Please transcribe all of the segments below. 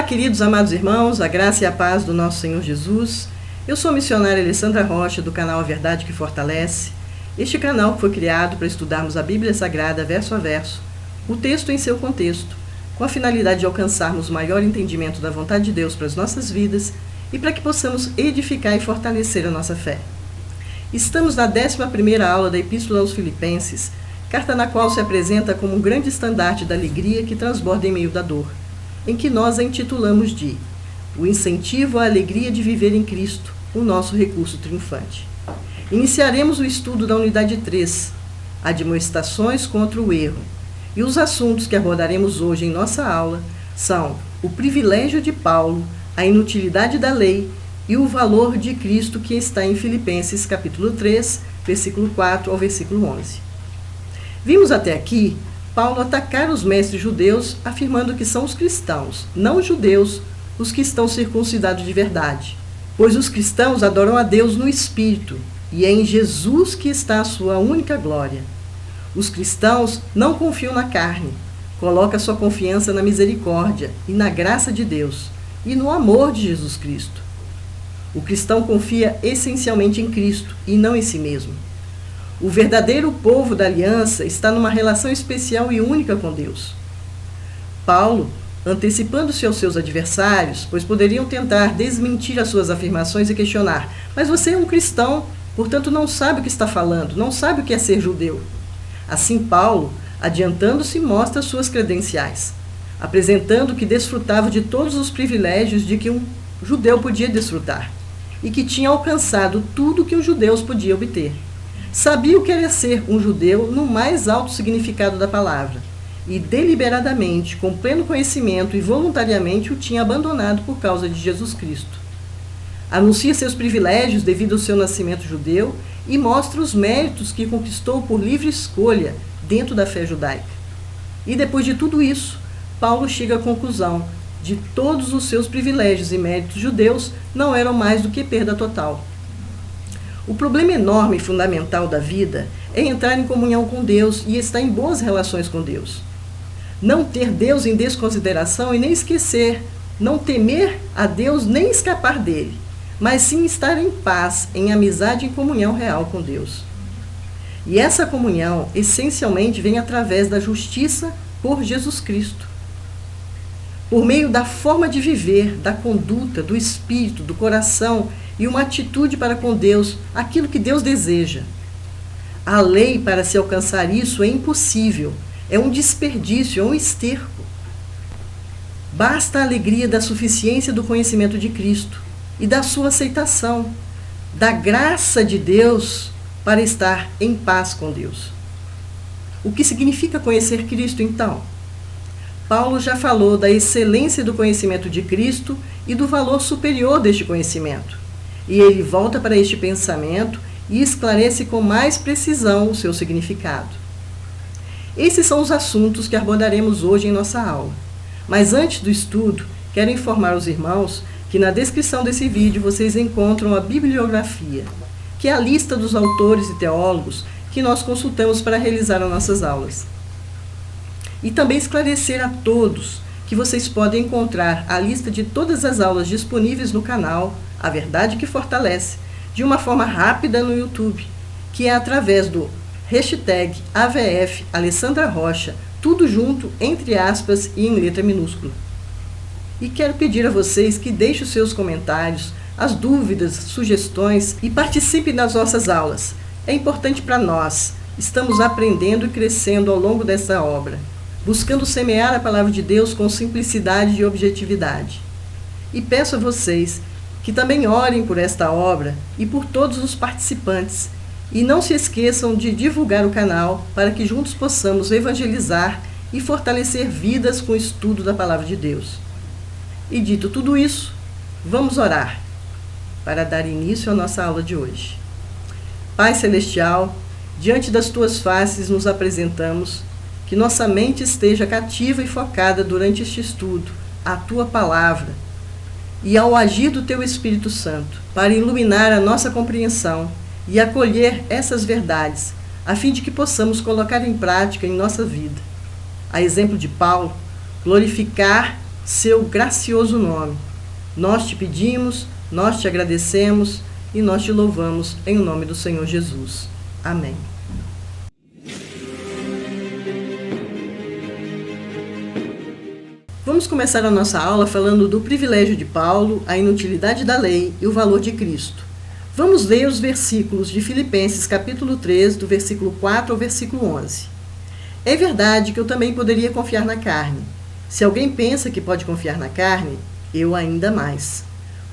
Olá, queridos amados irmãos, a graça e a paz do nosso Senhor Jesus. Eu sou a missionária Alessandra Rocha, do canal A Verdade que Fortalece. Este canal foi criado para estudarmos a Bíblia Sagrada verso a verso, o texto em seu contexto, com a finalidade de alcançarmos maior entendimento da vontade de Deus para as nossas vidas e para que possamos edificar e fortalecer a nossa fé. Estamos na 11ª aula da Epístola aos Filipenses, carta na qual se apresenta como um grande estandarte da alegria que transborda em meio da dor, em que nós a intitulamos de O Incentivo à Alegria de Viver em Cristo, o nosso recurso triunfante. Iniciaremos o estudo da unidade 3, Admoestações contra o erro, e os assuntos que abordaremos hoje em nossa aula são o privilégio de Paulo, a inutilidade da lei e o valor de Cristo, que está em Filipenses capítulo 3, versículo 4 ao versículo 11. Vimos até aqui Paulo atacar os mestres judeus, afirmando que são os cristãos, não os judeus, os que estão circuncidados de verdade, pois os cristãos adoram a Deus no Espírito, e é em Jesus que está a sua única glória. Os cristãos não confiam na carne, colocam sua confiança na misericórdia e na graça de Deus, e no amor de Jesus Cristo. O cristão confia essencialmente em Cristo e não em si mesmo. O verdadeiro povo da aliança está numa relação especial e única com Deus. Paulo, antecipando-se aos seus adversários, pois poderiam tentar desmentir as suas afirmações e questionar: mas você é um cristão, portanto não sabe o que está falando, não sabe o que é ser judeu. Assim Paulo, adiantando-se, mostra suas credenciais, apresentando que desfrutava de todos os privilégios de que um judeu podia desfrutar, e que tinha alcançado tudo que os judeus podiam obter. Sabia o que era ser um judeu no mais alto significado da palavra, e deliberadamente, com pleno conhecimento e voluntariamente o tinha abandonado por causa de Jesus Cristo. Anuncia seus privilégios devido ao seu nascimento judeu e mostra os méritos que conquistou por livre escolha dentro da fé judaica. E depois de tudo isso, Paulo chega à conclusão de todos os seus privilégios e méritos judeus não eram mais do que perda total. O problema enorme e fundamental da vida é entrar em comunhão com Deus e estar em boas relações com Deus. Não ter Deus em desconsideração e nem esquecer, não temer a Deus nem escapar dele, mas sim estar em paz, em amizade e em comunhão real com Deus. E essa comunhão essencialmente vem através da justiça por Jesus Cristo. Por meio da forma de viver, da conduta, do espírito, do coração e uma atitude para com Deus, aquilo que Deus deseja. A lei, para se alcançar isso, é impossível, é um desperdício, é um esterco. Basta a alegria da suficiência do conhecimento de Cristo e da sua aceitação, da graça de Deus para estar em paz com Deus. O que significa conhecer Cristo, então? Paulo já falou da excelência do conhecimento de Cristo e do valor superior deste conhecimento. E ele volta para este pensamento e esclarece com mais precisão o seu significado. Esses são os assuntos que abordaremos hoje em nossa aula. Mas antes do estudo, quero informar os irmãos que na descrição desse vídeo vocês encontram a bibliografia, que é a lista dos autores e teólogos que nós consultamos para realizar as nossas aulas. E também esclarecer a todos que vocês podem encontrar a lista de todas as aulas disponíveis no canal A Verdade que Fortalece, de uma forma rápida no YouTube, que é através do hashtag AVF Alessandra Rocha, tudo junto, entre aspas e em letra minúscula. E quero pedir a vocês que deixem os seus comentários, as dúvidas, sugestões e participem das nossas aulas. É importante para nós, estamos aprendendo e crescendo ao longo dessa obra, buscando semear a palavra de Deus com simplicidade e objetividade. E peço a vocês que também orem por esta obra e por todos os participantes, e não se esqueçam de divulgar o canal para que juntos possamos evangelizar e fortalecer vidas com o estudo da palavra de Deus. E dito tudo isso, vamos orar para dar início à nossa aula de hoje. Pai Celestial, diante das Tuas faces nos apresentamos, que nossa mente esteja cativa e focada durante este estudo, a Tua palavra, e ao agir do Teu Espírito Santo, para iluminar a nossa compreensão e acolher essas verdades, a fim de que possamos colocar em prática em nossa vida. A exemplo de Paulo, glorificar seu gracioso nome. Nós te pedimos, nós te agradecemos e nós te louvamos em nome do Senhor Jesus. Amém. Vamos começar a nossa aula falando do privilégio de Paulo, a inutilidade da lei e o valor de Cristo. Vamos ler os versículos de Filipenses capítulo 3, do versículo 4 ao versículo 11. É verdade que eu também poderia confiar na carne. Se alguém pensa que pode confiar na carne, eu ainda mais.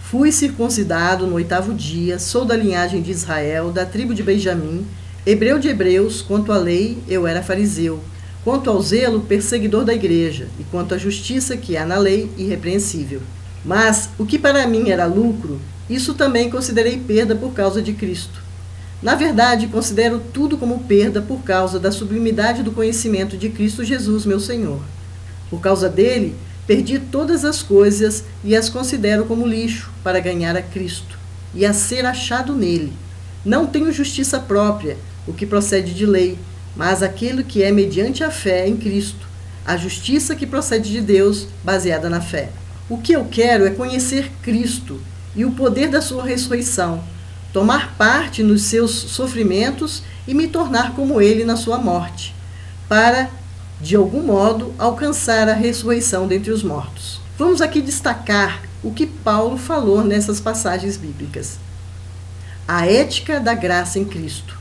Fui circuncidado no 8º dia, sou da linhagem de Israel, da tribo de Benjamim, hebreu de hebreus, quanto à lei, eu era fariseu. Quanto ao zelo, perseguidor da igreja, e quanto à justiça que há na lei, irrepreensível. Mas o que para mim era lucro, isso também considerei perda por causa de Cristo. Na verdade, considero tudo como perda por causa da sublimidade do conhecimento de Cristo Jesus, meu Senhor. Por causa dele, perdi todas as coisas e as considero como lixo para ganhar a Cristo e a ser achado nele. Não tenho justiça própria, o que procede de lei, mas aquilo que é mediante a fé em Cristo, a justiça que procede de Deus, baseada na fé. O que eu quero é conhecer Cristo e o poder da sua ressurreição, tomar parte nos seus sofrimentos e me tornar como ele na sua morte, para, de algum modo, alcançar a ressurreição dentre os mortos. Vamos aqui destacar o que Paulo falou nessas passagens bíblicas. A ética da graça em Cristo.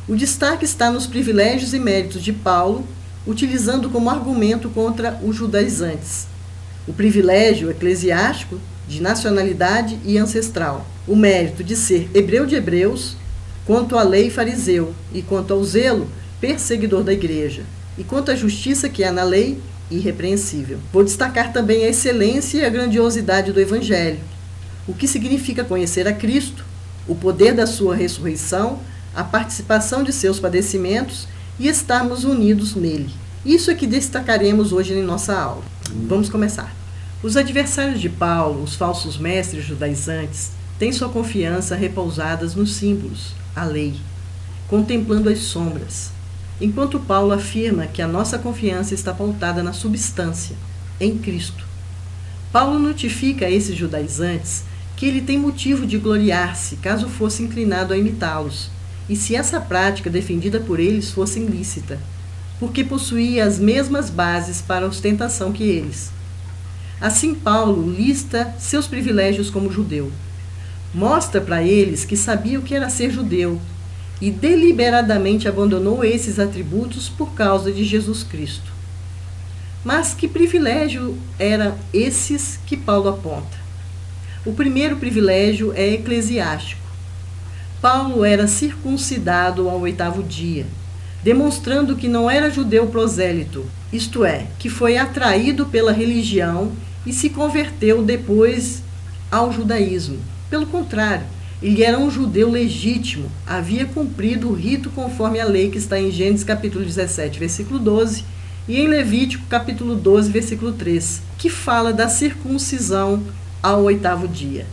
O destaque está nos privilégios e méritos de Paulo, utilizando como argumento contra os judaizantes. O privilégio eclesiástico, de nacionalidade e ancestral. O mérito de ser hebreu de hebreus, quanto à lei fariseu, e quanto ao zelo, perseguidor da igreja. E quanto à justiça que há na lei, irrepreensível. Vou destacar também a excelência e a grandiosidade do Evangelho. O que significa conhecer a Cristo, o poder da sua ressurreição, a participação de seus padecimentos e estarmos unidos nele. Isso é que destacaremos hoje em nossa aula. Vamos começar. Os adversários de Paulo, os falsos mestres judaizantes, têm sua confiança repousadas nos símbolos, a lei, contemplando as sombras, enquanto Paulo afirma que a nossa confiança está pautada na substância, em Cristo. Paulo notifica a esses judaizantes que ele tem motivo de gloriar-se caso fosse inclinado a imitá-los, e se essa prática defendida por eles fosse ilícita, porque possuía as mesmas bases para a ostentação que eles. Assim, Paulo lista seus privilégios como judeu. Mostra para eles que sabia o que era ser judeu e deliberadamente abandonou esses atributos por causa de Jesus Cristo. Mas que privilégio eram esses que Paulo aponta? O primeiro privilégio é eclesiástico. Paulo era circuncidado ao 8º dia, demonstrando que não era judeu prosélito, isto é, que foi atraído pela religião e se converteu depois ao judaísmo. Pelo contrário, ele era um judeu legítimo, havia cumprido o rito conforme a lei que está em Gênesis capítulo 17, versículo 12, e em Levítico capítulo 12, versículo 3, que fala da circuncisão ao 8º dia.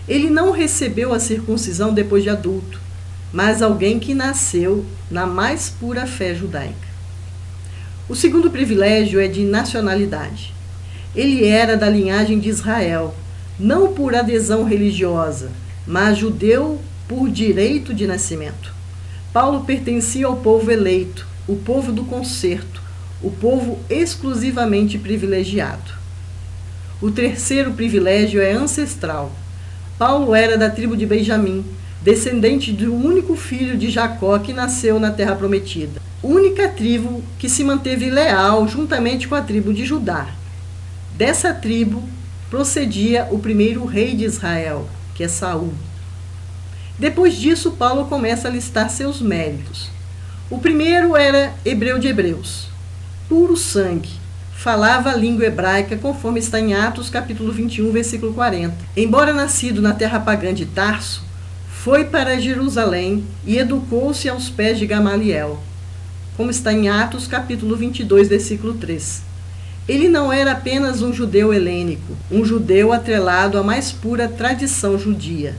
Ele não recebeu a circuncisão depois de adulto, mas alguém que nasceu na mais pura fé judaica. O segundo privilégio é de nacionalidade. Ele era da linhagem de Israel, não por adesão religiosa, mas judeu por direito de nascimento. Paulo pertencia ao povo eleito, o povo do concerto, o povo exclusivamente privilegiado. O terceiro privilégio é ancestral. Paulo era da tribo de Benjamim, descendente do único filho de Jacó que nasceu na terra prometida. Única tribo que se manteve leal juntamente com a tribo de Judá. Dessa tribo procedia o primeiro rei de Israel, que é Saul. Depois disso, Paulo começa a listar seus méritos. O primeiro era hebreu de hebreus, puro sangue. Falava a língua hebraica, conforme está em Atos, capítulo 21, versículo 40. Embora nascido na terra pagã de Tarso, foi para Jerusalém e educou-se aos pés de Gamaliel, como está em Atos, capítulo 22, versículo 3. Ele não era apenas um judeu helênico, um judeu atrelado à mais pura tradição judia.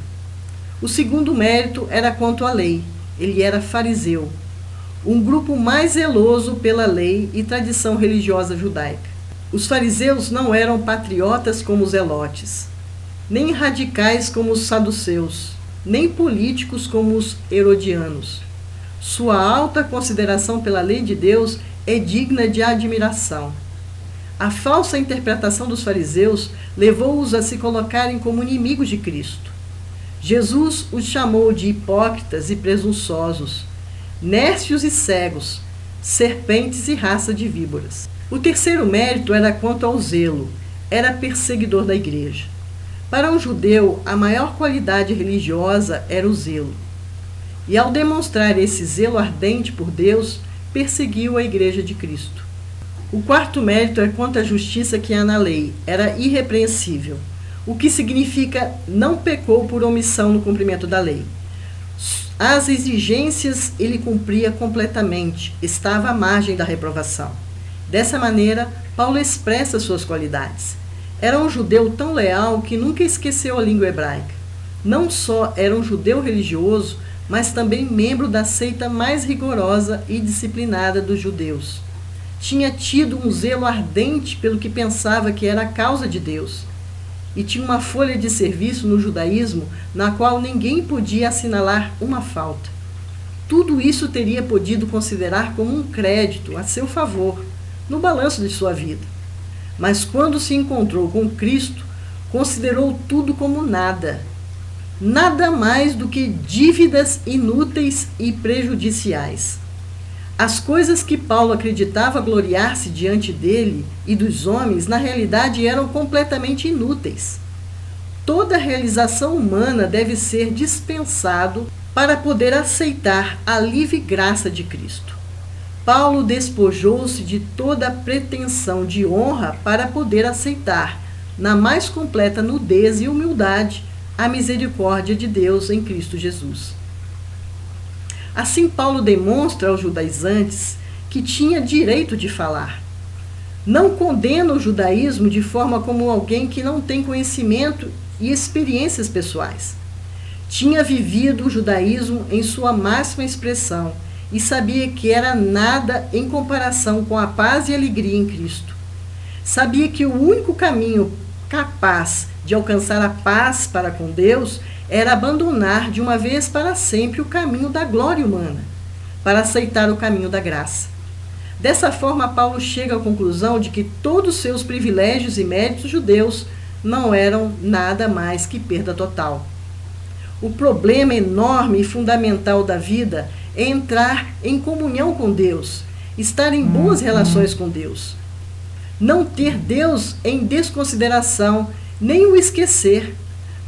O segundo mérito era quanto à lei. Ele era fariseu, um grupo mais zeloso pela lei e tradição religiosa judaica. Os fariseus não eram patriotas como os zelotes, nem radicais como os saduceus, nem políticos como os herodianos. Sua alta consideração pela lei de Deus é digna de admiração. A falsa interpretação dos fariseus levou-os a se colocarem como inimigos de Cristo. Jesus os chamou de hipócritas e presunçosos, nércios e cegos, serpentes e raça de víboras. O terceiro mérito era quanto ao zelo. Era perseguidor da igreja. Para um judeu, a maior qualidade religiosa era o zelo. E ao demonstrar esse zelo ardente por Deus, perseguiu a igreja de Cristo. O quarto mérito é quanto à justiça que há na lei. Era irrepreensível, o que significa não pecou por omissão no cumprimento da lei. As exigências ele cumpria completamente, estava à margem da reprovação. Dessa maneira, Paulo expressa suas qualidades. Era um judeu tão leal que nunca esqueceu a língua hebraica. Não só era um judeu religioso, mas também membro da seita mais rigorosa e disciplinada dos judeus. Tinha tido um zelo ardente pelo que pensava que era a causa de Deus. E tinha uma folha de serviço no judaísmo na qual ninguém podia assinalar uma falta. Tudo isso teria podido considerar como um crédito a seu favor, no balanço de sua vida. Mas quando se encontrou com Cristo, considerou tudo como nada. Nada mais do que dívidas inúteis e prejudiciais. As coisas que Paulo acreditava gloriar-se diante dele e dos homens, na realidade eram completamente inúteis. Toda realização humana deve ser dispensado para poder aceitar a livre graça de Cristo. Paulo despojou-se de toda a pretensão de honra para poder aceitar, na mais completa nudez e humildade, a misericórdia de Deus em Cristo Jesus. Assim, Paulo demonstra aos judaizantes que tinha direito de falar. Não condena o judaísmo de forma como alguém que não tem conhecimento e experiências pessoais. Tinha vivido o judaísmo em sua máxima expressão e sabia que era nada em comparação com a paz e alegria em Cristo. Sabia que o único caminho capaz de alcançar a paz para com Deus era abandonar de uma vez para sempre o caminho da glória humana, para aceitar o caminho da graça. Dessa forma, Paulo chega à conclusão de que todos os seus privilégios e méritos judeus não eram nada mais que perda total. O problema enorme e fundamental da vida é entrar em comunhão com Deus, estar em boas relações com Deus. Não ter Deus em desconsideração, nem o esquecer.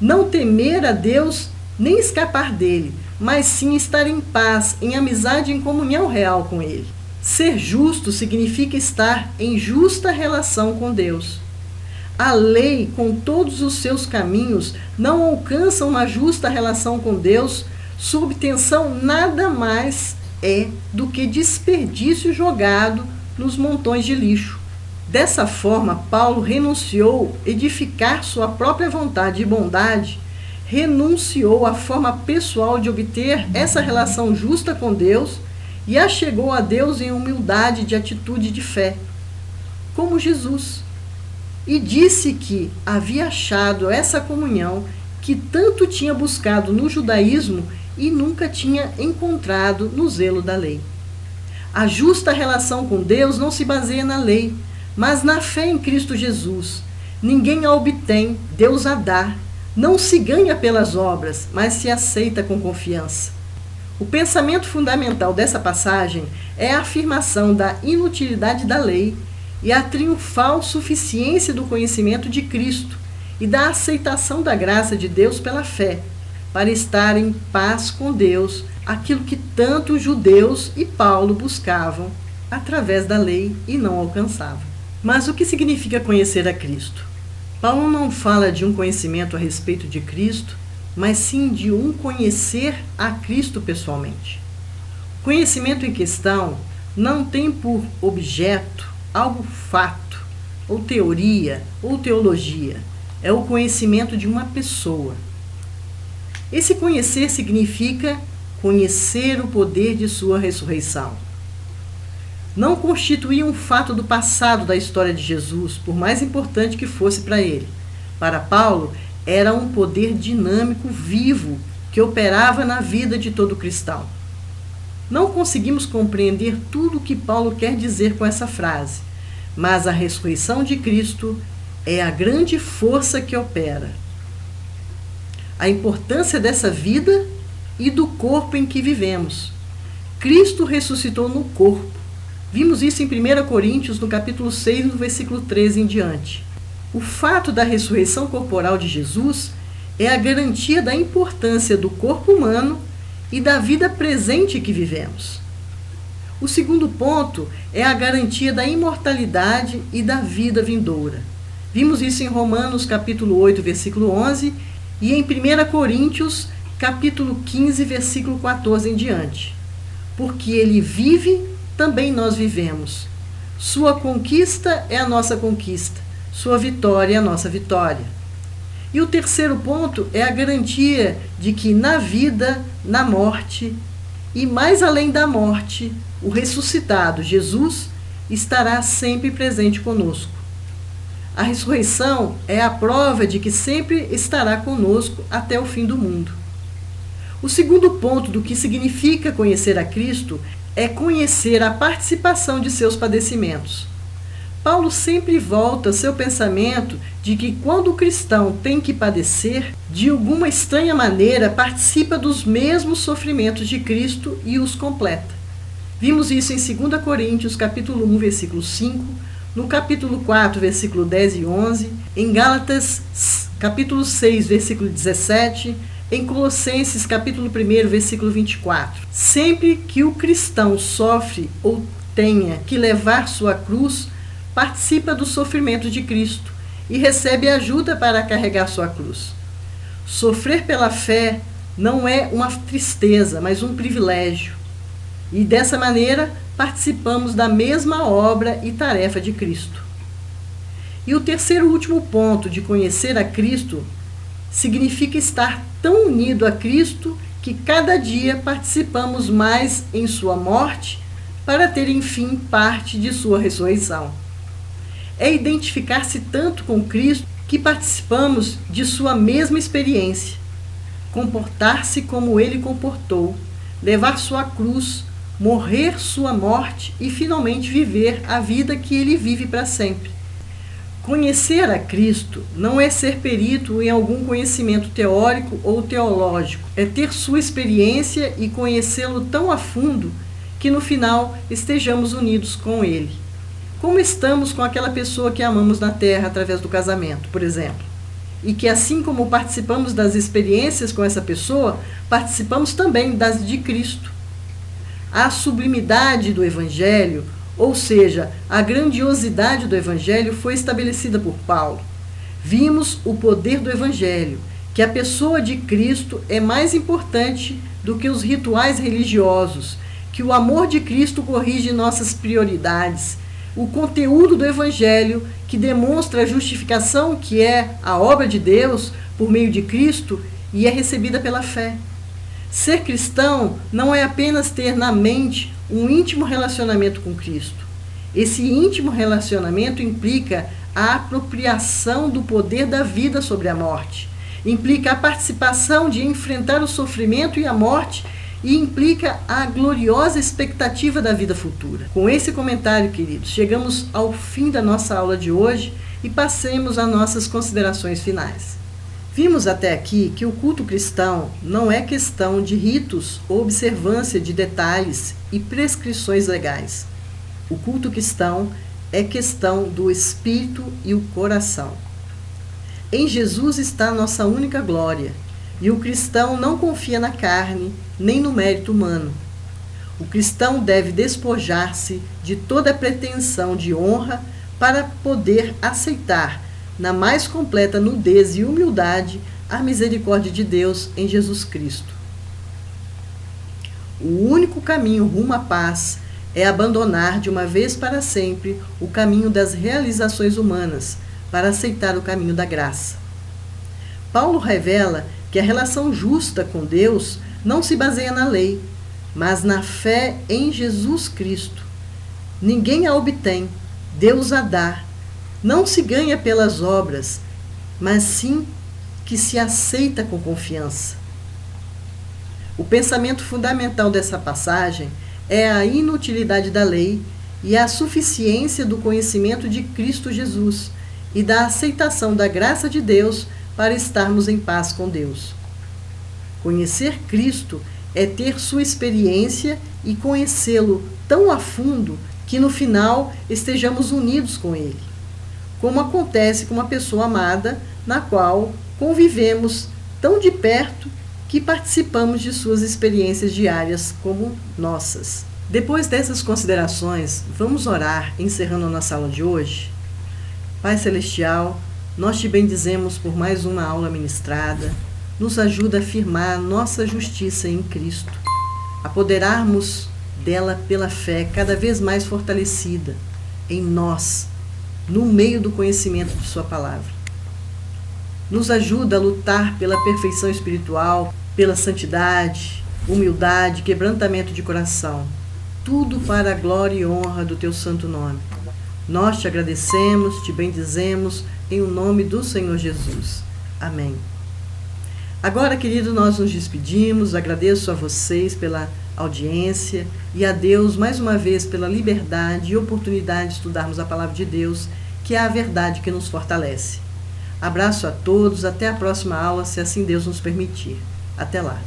Não temer a Deus, nem escapar dele, mas sim estar em paz, em amizade e em comunhão real com ele. Ser justo significa estar em justa relação com Deus. A lei, com todos os seus caminhos, não alcança uma justa relação com Deus. Sua obtenção nada mais é do que desperdício jogado nos montões de lixo. Dessa forma, Paulo renunciou a edificar sua própria vontade e bondade, renunciou à forma pessoal de obter essa relação justa com Deus e a chegou a Deus em humildade de atitude de fé, como Jesus. E disse que havia achado essa comunhão que tanto tinha buscado no judaísmo e nunca tinha encontrado no zelo da lei. A justa relação com Deus não se baseia na lei, mas na fé em Cristo Jesus. Ninguém a obtém, Deus a dá. Não se ganha pelas obras, mas se aceita com confiança. O pensamento fundamental dessa passagem é a afirmação da inutilidade da lei e a triunfal suficiência do conhecimento de Cristo e da aceitação da graça de Deus pela fé, para estar em paz com Deus, aquilo que tanto os judeus e Paulo buscavam através da lei e não alcançavam. Mas o que significa conhecer a Cristo? Paulo não fala de um conhecimento a respeito de Cristo, mas sim de um conhecer a Cristo pessoalmente. O conhecimento em questão não tem por objeto algo fato, ou teoria, ou teologia. É o conhecimento de uma pessoa. Esse conhecer significa conhecer o poder de sua ressurreição. não constituía um fato do passado da história de Jesus, por mais importante que fosse para ele. Para Paulo, era um poder dinâmico, vivo, que operava na vida de todo cristão. Não conseguimos compreender tudo o que Paulo quer dizer com essa frase, mas a ressurreição de Cristo é a grande força que opera. A importância dessa vida e do corpo em que vivemos. Cristo ressuscitou no corpo. Vimos isso em 1 Coríntios, no capítulo 6, no versículo 13 em diante. O fato da ressurreição corporal de Jesus é a garantia da importância do corpo humano e da vida presente que vivemos. O segundo ponto é a garantia da imortalidade e da vida vindoura. Vimos isso em Romanos, capítulo 8, versículo 11, e em 1 Coríntios, capítulo 15, versículo 14 em diante. Porque ele vive, também nós vivemos. Sua conquista é a nossa conquista. Sua vitória é a nossa vitória. E o terceiro ponto é a garantia de que na vida, na morte e mais além da morte, o ressuscitado Jesus estará sempre presente conosco. A ressurreição é a prova de que sempre estará conosco até o fim do mundo. O segundo ponto do que significa conhecer a Cristo é conhecer a participação de seus padecimentos. Paulo sempre volta seu pensamento de que quando o cristão tem que padecer, de alguma estranha maneira participa dos mesmos sofrimentos de Cristo e os completa. Vimos isso em 2 Coríntios, capítulo 1, versículo 5, no capítulo 4, versículo 10 e 11, em Gálatas, capítulo 6, versículo 17, em Colossenses, capítulo 1, versículo 24. Sempre que o cristão sofre ou tenha que levar sua cruz, participa do sofrimento de Cristo e recebe ajuda para carregar sua cruz. Sofrer pela fé não é uma tristeza, mas um privilégio. E dessa maneira, participamos da mesma obra e tarefa de Cristo. E o terceiro e último ponto de conhecer a Cristo significa estar tão unido a Cristo que cada dia participamos mais em sua morte para ter, enfim, parte de sua ressurreição. É identificar-se tanto com Cristo que participamos de sua mesma experiência, comportar-se como ele comportou, levar sua cruz, morrer sua morte e finalmente viver a vida que ele vive para sempre. Conhecer a Cristo não é ser perito em algum conhecimento teórico ou teológico, é ter sua experiência e conhecê-lo tão a fundo que no final estejamos unidos com ele. Como estamos com aquela pessoa que amamos na terra através do casamento, por exemplo. E que assim como participamos das experiências com essa pessoa, participamos também das de Cristo. A sublimidade do Evangelho, ou seja, a grandiosidade do Evangelho foi estabelecida por Paulo. Vimos o poder do Evangelho, que a pessoa de Cristo é mais importante do que os rituais religiosos, que o amor de Cristo corrige nossas prioridades, o conteúdo do Evangelho, que demonstra a justificação que é a obra de Deus por meio de Cristo e é recebida pela fé. Ser cristão não é apenas ter na mente um íntimo relacionamento com Cristo. Esse íntimo relacionamento implica a apropriação do poder da vida sobre a morte, implica a participação de enfrentar o sofrimento e a morte e implica a gloriosa expectativa da vida futura. Com esse comentário, queridos, chegamos ao fim da nossa aula de hoje e passemos às nossas considerações finais. Vimos até aqui que o culto cristão não é questão de ritos ou observância de detalhes e prescrições legais. O culto cristão é questão do espírito e o coração. Em Jesus está a nossa única glória, e o cristão não confia na carne nem no mérito humano. O cristão deve despojar-se de toda pretensão de honra para poder aceitar, na mais completa nudez e humildade, a misericórdia de Deus em Jesus Cristo. O único caminho rumo à paz é abandonar de uma vez para sempre o caminho das realizações humanas para aceitar o caminho da graça. Paulo revela que a relação justa com Deus não se baseia na lei, mas na fé em Jesus Cristo. Ninguém a obtém, Deus a dá. Não se ganha pelas obras, mas sim que se aceita com confiança. O pensamento fundamental dessa passagem é a inutilidade da lei e a suficiência do conhecimento de Cristo Jesus e da aceitação da graça de Deus para estarmos em paz com Deus. Conhecer Cristo é ter sua experiência e conhecê-lo tão a fundo que no final estejamos unidos com Ele, como acontece com uma pessoa amada na qual convivemos tão de perto que participamos de suas experiências diárias como nossas. Depois dessas considerações, vamos orar, encerrando a nossa aula de hoje. Pai Celestial, nós te bendizemos por mais uma aula ministrada. Nos ajuda a afirmar nossa justiça em Cristo, apoderarmos dela pela fé cada vez mais fortalecida em nós, no meio do conhecimento de sua palavra. Nos ajuda a lutar pela perfeição espiritual, pela santidade, humildade, quebrantamento de coração, tudo para a glória e honra do teu santo nome. Nós te agradecemos, te bendizemos, em o nome do Senhor Jesus. Amém. Agora, querido, nós nos despedimos. Agradeço a vocês pela audiência e a Deus mais uma vez pela liberdade e oportunidade de estudarmos a palavra de Deus, que é a verdade que nos fortalece. Abraço a todos, até a próxima aula, se assim Deus nos permitir. Até lá.